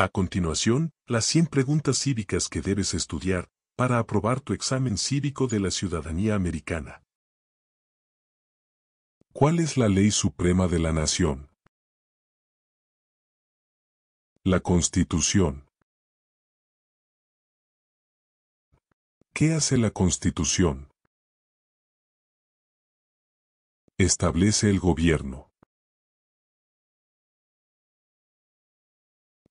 A continuación, las 100 preguntas cívicas que debes estudiar para aprobar tu examen cívico de la ciudadanía americana. ¿Cuál es la ley suprema de la nación? La Constitución. ¿Qué hace la Constitución? Establece el gobierno.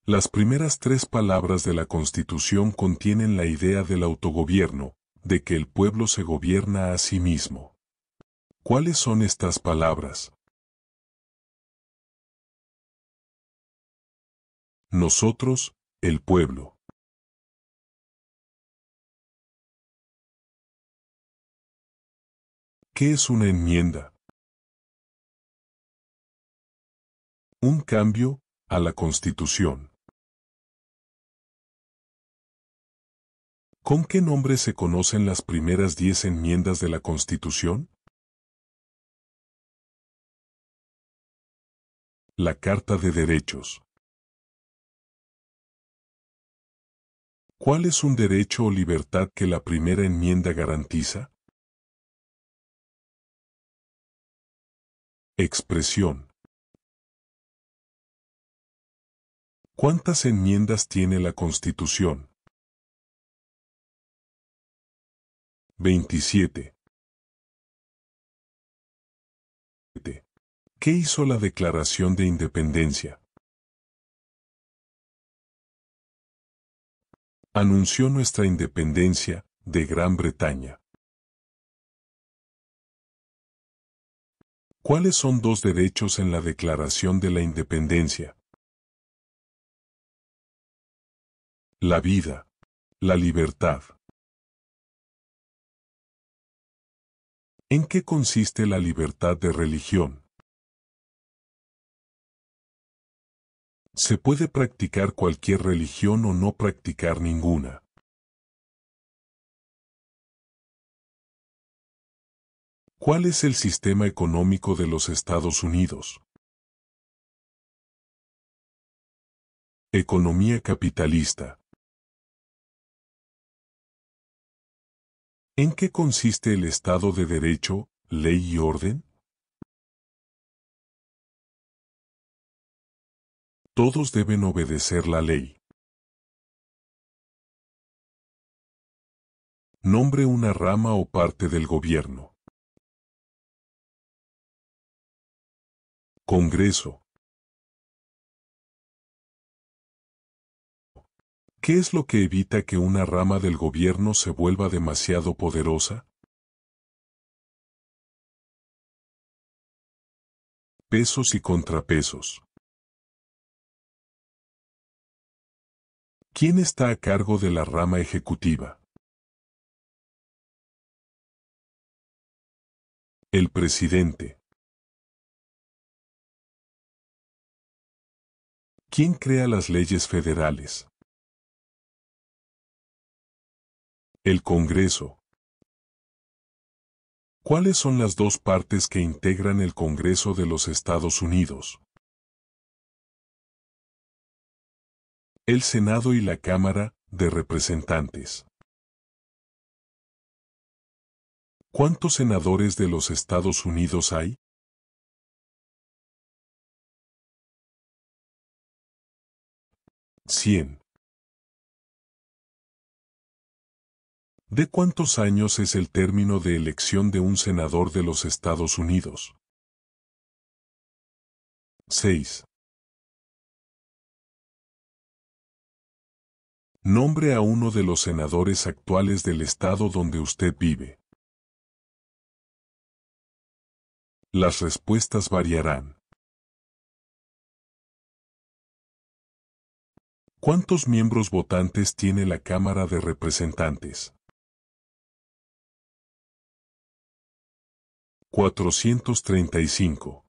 Las primeras 3 palabras de la Constitución contienen la idea del autogobierno, de que el pueblo se gobierna a sí mismo. ¿Cuáles son estas palabras? Nosotros, el pueblo. ¿Qué es una enmienda? Un cambio a la Constitución. ¿Con qué nombre se conocen las primeras 10 enmiendas de la Constitución? La Carta de Derechos. ¿Cuál es un derecho o libertad que la primera enmienda garantiza? Expresión. ¿Cuántas enmiendas tiene la Constitución? 27. ¿Qué hizo la Declaración de Independencia? Anunció nuestra independencia de Gran Bretaña. ¿Cuáles son 2 derechos en la Declaración de la Independencia? La vida, la libertad. ¿En qué consiste la libertad de religión? Se puede practicar cualquier religión o no practicar ninguna. ¿Cuál es el sistema económico de los Estados Unidos? Economía capitalista. ¿En qué consiste el Estado de Derecho, ley y orden? Todos deben obedecer la ley. Nombre una rama o parte del gobierno. Congreso. ¿Qué es lo que evita que una rama del gobierno se vuelva demasiado poderosa? Pesos y contrapesos. ¿Quién está a cargo de la rama ejecutiva? El presidente. ¿Quién crea las leyes federales? El Congreso. ¿Cuáles son las 2 partes que integran el Congreso de los Estados Unidos? El Senado y la Cámara de Representantes. ¿Cuántos senadores de los Estados Unidos hay? 100. ¿De cuántos años es el término de elección de un senador de los Estados Unidos? 6. Nombre a uno de los senadores actuales del estado donde usted vive. Las respuestas variarán. ¿Cuántos miembros votantes tiene la Cámara de Representantes? 435.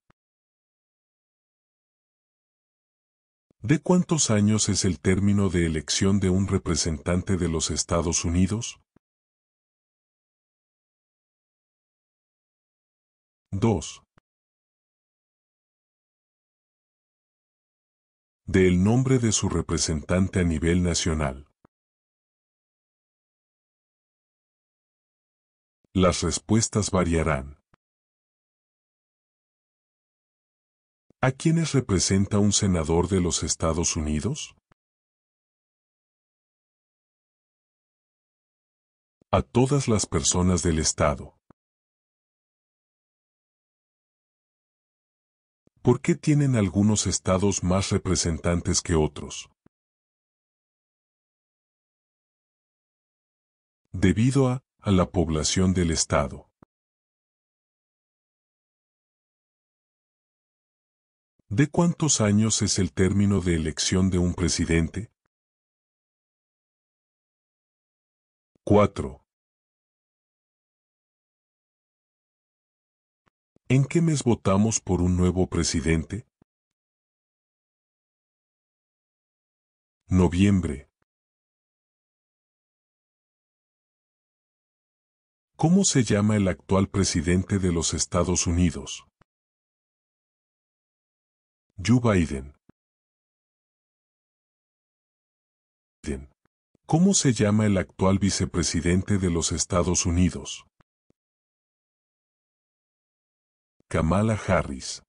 ¿De cuántos años es el término de elección de un representante de los Estados Unidos? 2. Dé el nombre de su representante a nivel nacional. Las respuestas variarán. ¿A quiénes representa un senador de los Estados Unidos? A todas las personas del Estado. ¿Por qué tienen algunos estados más representantes que otros? Debido a la población del estado. ¿De cuántos años es el término de elección de un presidente? 4. ¿En qué mes votamos por un nuevo presidente? Noviembre. ¿Cómo se llama el actual presidente de los Estados Unidos? Joe Biden. ¿Cómo se llama el actual vicepresidente de los Estados Unidos? Kamala Harris.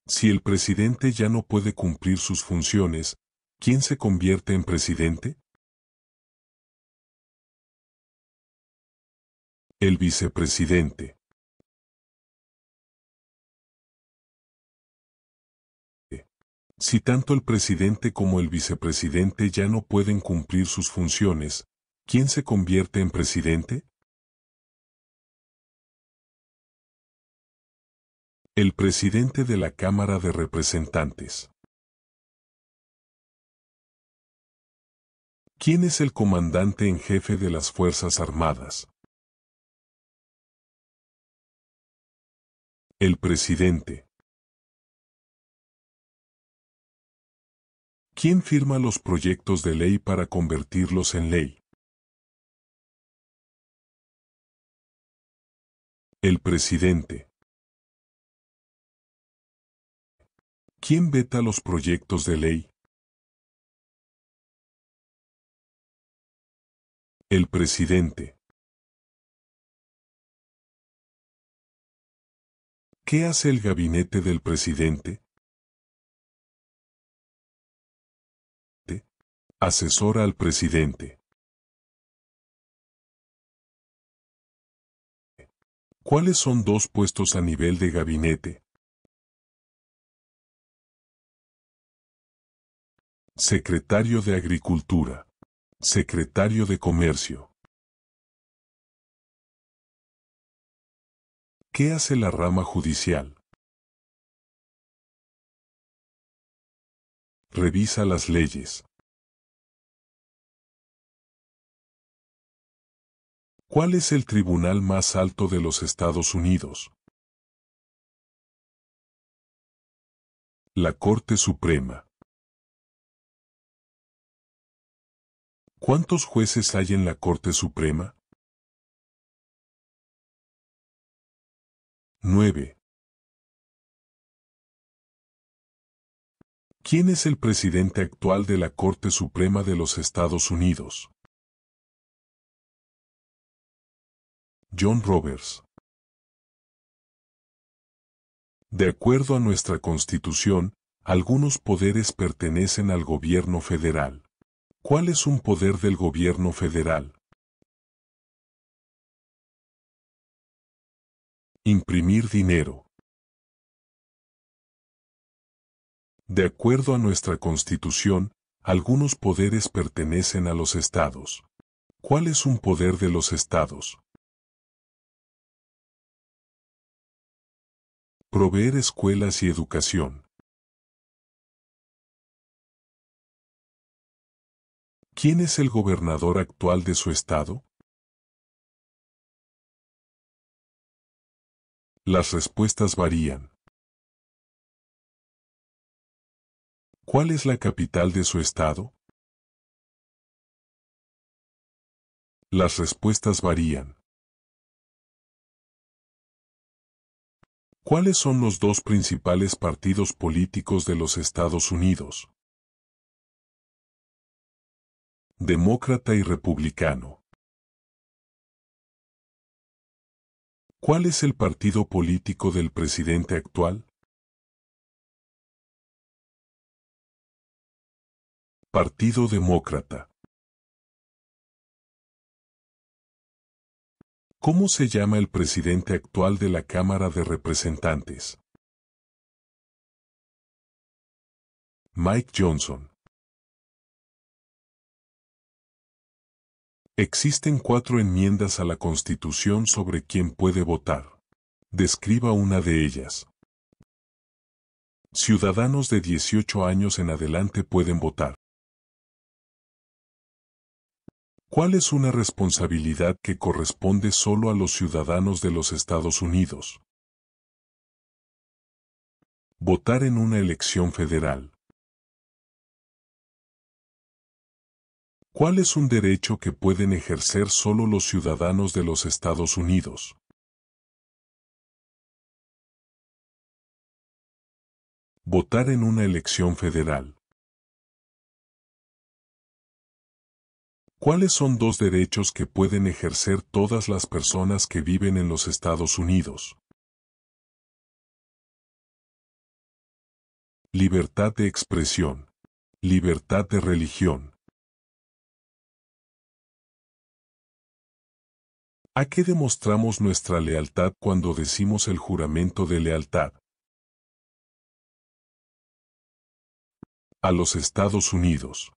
Si el presidente ya no puede cumplir sus funciones, ¿quién se convierte en presidente? El vicepresidente. Si tanto el presidente como el vicepresidente ya no pueden cumplir sus funciones, ¿quién se convierte en presidente? El presidente de la Cámara de Representantes. ¿Quién es el comandante en jefe de las Fuerzas Armadas? El presidente. ¿Quién firma los proyectos de ley para convertirlos en ley? El presidente. ¿Quién veta los proyectos de ley? El presidente. ¿Qué hace el gabinete del presidente? Asesora al presidente. ¿Cuáles son dos puestos a nivel de gabinete? Secretario de Agricultura. Secretario de Comercio. ¿Qué hace la rama judicial? Revisa las leyes. ¿Cuál es el tribunal más alto de los Estados Unidos? La Corte Suprema. ¿Cuántos jueces hay en la Corte Suprema? 9. ¿Quién es el presidente actual de la Corte Suprema de los Estados Unidos? John Roberts. De acuerdo a nuestra Constitución, algunos poderes pertenecen al gobierno federal. ¿Cuál es un poder del gobierno federal? Imprimir dinero. De acuerdo a nuestra Constitución, algunos poderes pertenecen a los estados. ¿Cuál es un poder de los estados? Proveer escuelas y educación. ¿Quién es el gobernador actual de su estado? Las respuestas varían. ¿Cuál es la capital de su estado? Las respuestas varían. ¿Cuáles son los dos principales partidos políticos de los Estados Unidos? Demócrata y republicano. ¿Cuál es el partido político del presidente actual? Partido Demócrata. ¿Cómo se llama el presidente actual de la Cámara de Representantes? Mike Johnson. Existen 4 enmiendas a la Constitución sobre quién puede votar. Describa una de ellas. Ciudadanos de 18 años en adelante pueden votar. ¿Cuál es una responsabilidad que corresponde solo a los ciudadanos de los Estados Unidos? Votar en una elección federal. ¿Cuál es un derecho que pueden ejercer solo los ciudadanos de los Estados Unidos? Votar en una elección federal. ¿Cuáles son 2 derechos que pueden ejercer todas las personas que viven en los Estados Unidos? Libertad de expresión. Libertad de religión. ¿A qué demostramos nuestra lealtad cuando decimos el juramento de lealtad? A los Estados Unidos.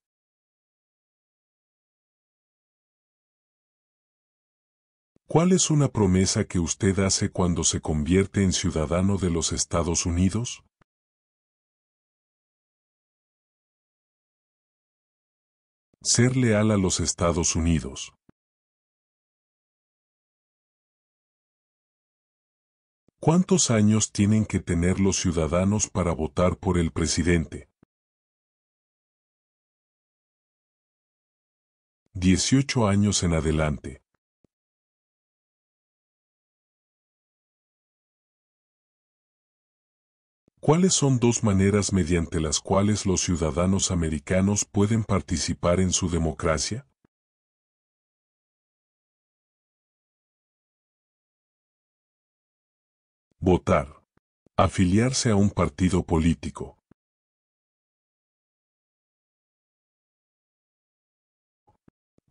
¿Cuál es una promesa que usted hace cuando se convierte en ciudadano de los Estados Unidos? Ser leal a los Estados Unidos. ¿Cuántos años tienen que tener los ciudadanos para votar por el presidente? 18 años en adelante. ¿Cuáles son 2 maneras mediante las cuales los ciudadanos americanos pueden participar en su democracia? Votar. Afiliarse a un partido político.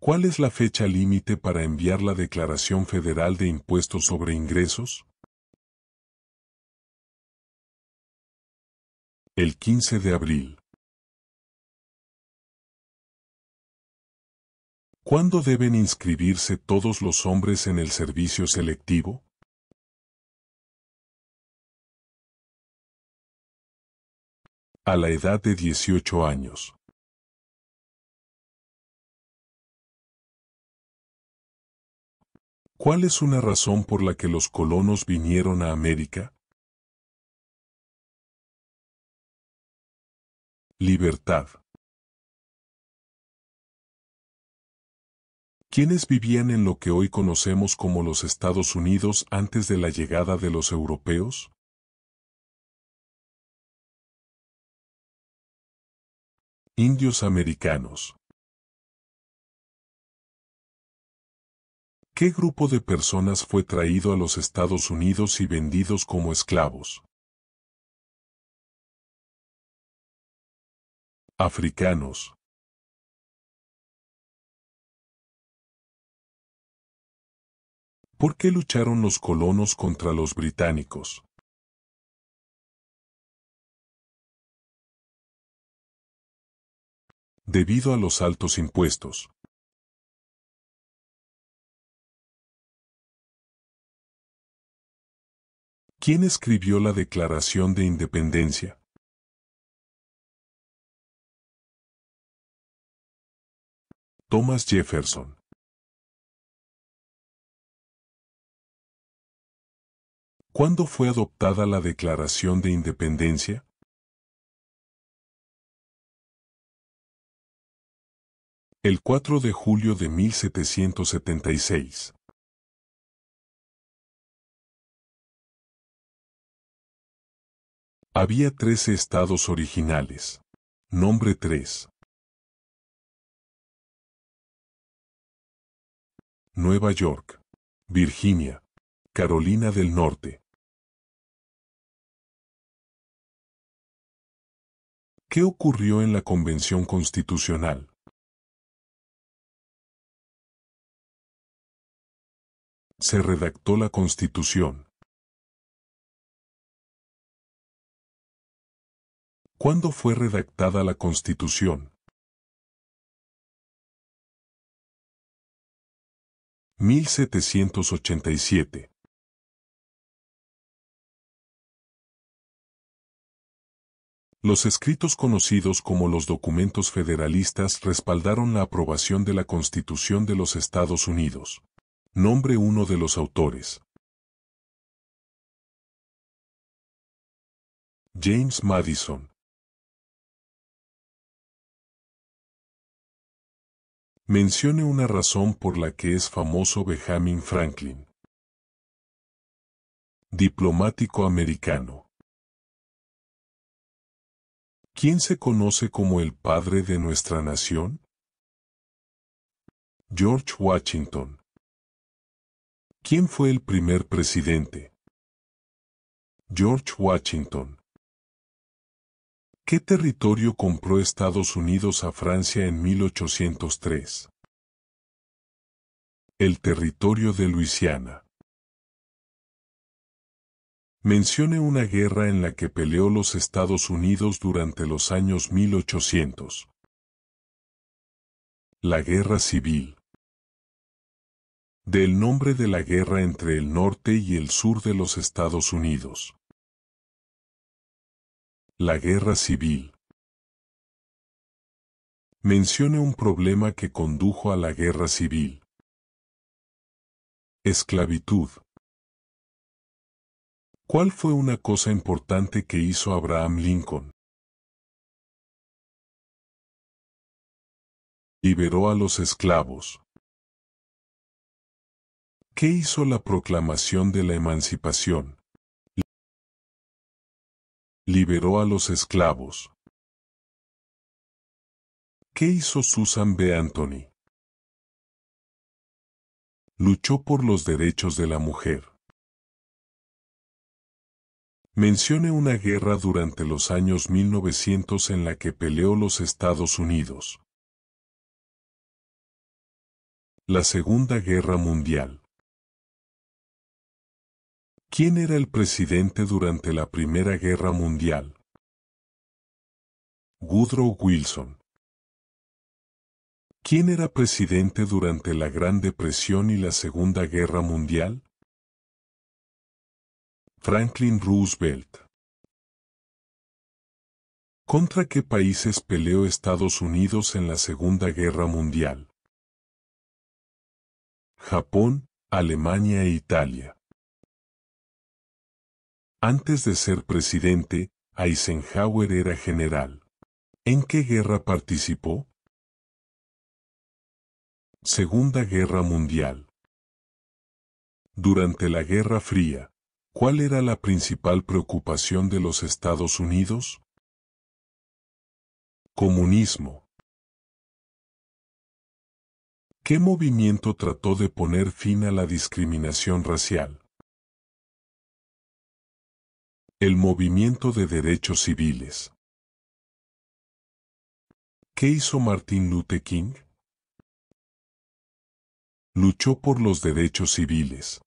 ¿Cuál es la fecha límite para enviar la Declaración Federal de Impuestos sobre Ingresos? El 15 de abril. ¿Cuándo deben inscribirse todos los hombres en el servicio selectivo? A la edad de 18 años. ¿Cuál es una razón por la que los colonos vinieron a América? Libertad. ¿Quiénes vivían en lo que hoy conocemos como los Estados Unidos antes de la llegada de los europeos? Indios americanos. ¿Qué grupo de personas fue traído a los Estados Unidos y vendidos como esclavos? Africanos. ¿Por qué lucharon los colonos contra los británicos? Debido a los altos impuestos. ¿Quién escribió la Declaración de Independencia? Thomas Jefferson. ¿Cuándo fue adoptada la Declaración de Independencia? El 4 de julio de 1776. Había 13 estados originales. Nombre 3. Nueva York, Virginia, Carolina del Norte. ¿Qué ocurrió en la Convención Constitucional? Se redactó la Constitución. ¿Cuándo fue redactada la Constitución? 1787. Los escritos conocidos como los documentos federalistas respaldaron la aprobación de la Constitución de los Estados Unidos. Nombre 1 de los autores. James Madison. Mencione una razón por la que es famoso Benjamin Franklin. Diplomático americano. ¿Quién se conoce como el padre de nuestra nación? George Washington. ¿Quién fue el primer presidente? George Washington. ¿Qué territorio compró Estados Unidos a Francia en 1803? El territorio de Luisiana. Mencione una guerra en la que peleó los Estados Unidos durante los años 1800. La Guerra Civil. Del nombre de la guerra entre el norte y el sur de los Estados Unidos. La Guerra Civil. Mencione un problema que condujo a la Guerra Civil. Esclavitud. ¿Cuál fue una cosa importante que hizo Abraham Lincoln? Liberó a los esclavos. ¿Qué hizo la Proclamación de la Emancipación? Liberó a los esclavos. ¿Qué hizo Susan B. Anthony? Luchó por los derechos de la mujer. Mencione una guerra durante los años 1900 en la que peleó los Estados Unidos. La Segunda Guerra Mundial. ¿Quién era el presidente durante la Primera Guerra Mundial? Woodrow Wilson. ¿Quién era presidente durante la Gran Depresión y la Segunda Guerra Mundial? Franklin Roosevelt. ¿Contra qué países peleó Estados Unidos en la Segunda Guerra Mundial? Japón, Alemania e Italia. Antes de ser presidente, Eisenhower era general. ¿En qué guerra participó? Segunda Guerra Mundial. Durante la Guerra Fría, ¿cuál era la principal preocupación de los Estados Unidos? Comunismo. ¿Qué movimiento trató de poner fin a la discriminación racial? El movimiento de derechos civiles. ¿Qué hizo Martin Luther King? Luchó por los derechos civiles.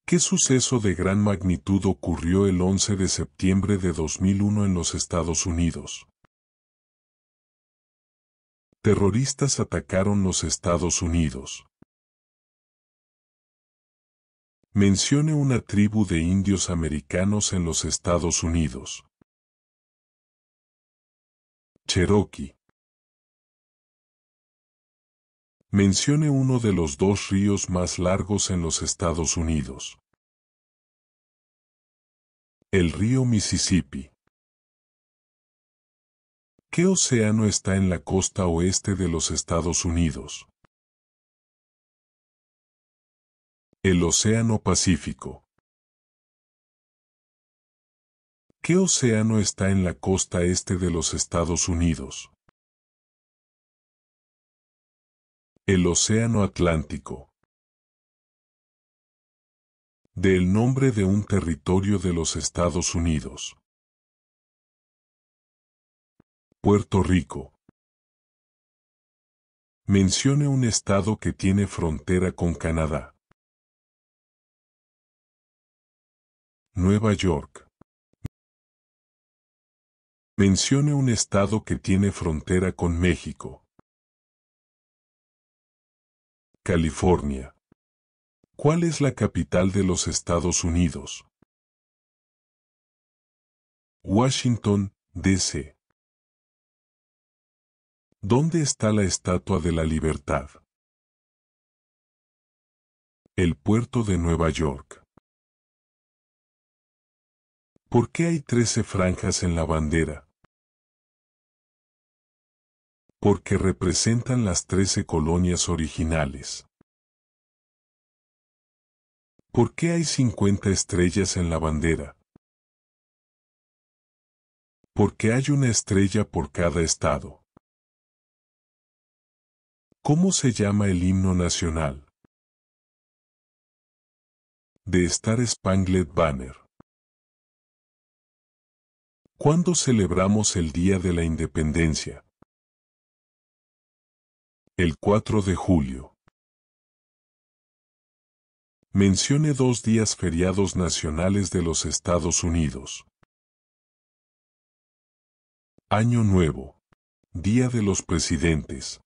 ¿Qué suceso de gran magnitud ocurrió el 11 de septiembre de 2001 en los Estados Unidos? Terroristas atacaron los Estados Unidos. Mencione una tribu de indios americanos en los Estados Unidos. Cherokee. Mencione uno de los dos ríos más largos en los Estados Unidos. El río Mississippi. ¿Qué océano está en la costa oeste de los Estados Unidos? El Océano Pacífico. ¿Qué océano está en la costa este de los Estados Unidos? El Océano Atlántico. Del nombre de un territorio de los Estados Unidos. Puerto Rico. Mencione un estado que tiene frontera con Canadá. Nueva York. Mencione un estado que tiene frontera con México. California. ¿Cuál es la capital de los Estados Unidos? Washington, D.C. ¿Dónde está la Estatua de la Libertad? El puerto de Nueva York. ¿Por qué hay 13 franjas en la bandera? Porque representan las 13 colonias originales. ¿Por qué hay 50 estrellas en la bandera? Porque hay una estrella por cada estado. ¿Cómo se llama el himno nacional? The Star-Spangled Banner. ¿Cuándo celebramos el Día de la Independencia? El 4 de julio. Mencione 2 días feriados nacionales de los Estados Unidos. Año Nuevo. Día de los Presidentes.